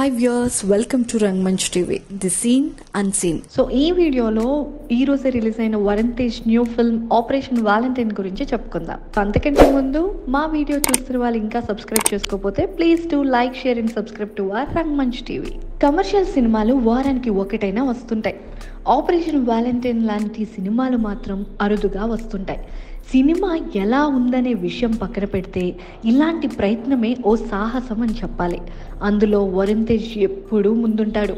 Hi viewers, welcome to Rangmanch TV, The Scene Unseen. So ఈ వీడియోలో ఈ రోజే రిలీజ్ అయిన Varun Tej new film operation Valentine గురించి చెప్పుకుందాం. అంతకంటే ముందు మా వీడియో చూస్తున్న వాళ్ళు ఇంకా సబ్స్క్రైబ్ చేసుకోకపోతే please do like, share and subscribe to our Rangmanch TV. Commercial సినిమాలు వారానికి ఒకటైనా వస్తుంటాయి. ఆపరేషన్ వాలంటైన్ లాంటి సినిమాలు మాత్రం అరుదుగా వస్తుంటాయి. సినిమా ఎలా ఉందనే విషయం పక్కన పెడితే ఇలాంటి ప్రయత్నమే ఓ సాహసం అని చెప్పాలి. అందులో వరుణ్ తేజ్ ఎప్పుడూ ముందుంటాడు.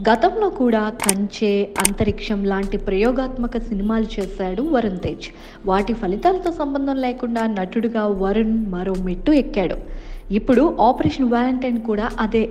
గతంలో కూడా కంచె, అంతరిక్షం లాంటి ప్రయోగాత్మక సినిమాలు చేశాడు వరుణ్ తేజ్. వాటి ఫలితాలతో సంబంధం లేకుండా నటుడుగా వరుణ్ మరో మెట్టు ఎక్కాడు. ఇప్పుడు ఆపరేషన్ వాలంటైన్ కూడా అదే.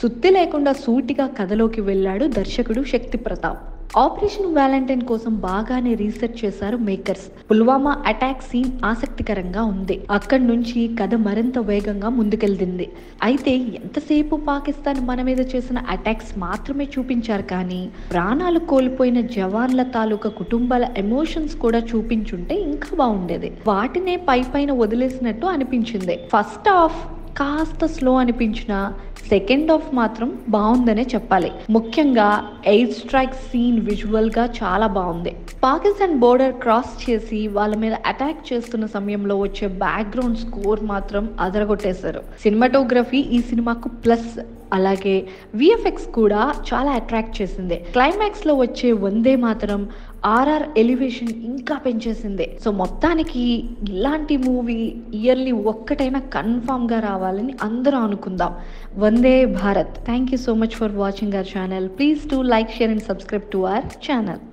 సుత్తి లేకుండా సూటిగా కథలోకి వెళ్ళాడు దర్శకుడు శక్తి ప్రతాప్. ఆపరేషన్ వాలంటైన్ కోసం బాగానే రీసెర్చ్ చేశారు మేకర్స్. పుల్వామా అటాక్ సీన్ ఆసక్తికరంగా ఉంది. అక్కడి నుంచి కథ మరింత వేగంగా ముందుకెళ్తుంది. అయితే ఎంతసేపు పాకిస్తాన్ మన మీద చేసిన అటాక్స్ మాత్రమే చూపించారు, కానీ ప్రాణాలు కోల్పోయిన జవాన్ల తాలూకా కుటుంబాల ఎమోషన్స్ కూడా చూపించుంటే ఇంకా బాగుండేది. వాటినే పైన వదిలేసినట్టు అనిపించింది. ఫస్ట్ హాఫ్ కాస్త స్లో అనిపించిన సెకండ్ హాఫ్ మాత్రం బాగుందనే చెప్పాలి. ముఖ్యంగా ఎయిర్ స్ట్రైక్ సీన్ విజువల్ గా చాలా బాగుంది. పాకిస్తాన్ బోర్డర్ క్రాస్ చేసి వాళ్ళ మీద అటాక్ చేస్తున్న సమయంలో వచ్చే బ్యాక్గ్రౌండ్ స్కోర్ మాత్రం అదరగొట్టేశారు. సినిమాటోగ్రఫీ ఈ సినిమాకు ప్లస్. అలాగే విఎఫ్ఎక్స్ కూడా చాలా అట్రాక్ట్ చేసింది. క్లైమాక్స్ లో వచ్చే వందే మాత్రం ఆర్ఆర్ ఎలివేషన్ ఇంకా పెంచేసింది. సో మొత్తానికి ఇలాంటి మూవీ ఇయర్లీ ఒక్కటైనా కన్ఫామ్ గా రావాలని అందరూ అనుకుందాం. వందే భారత్. Thank you so much for watching our channel. Please do like, share and subscribe to our channel.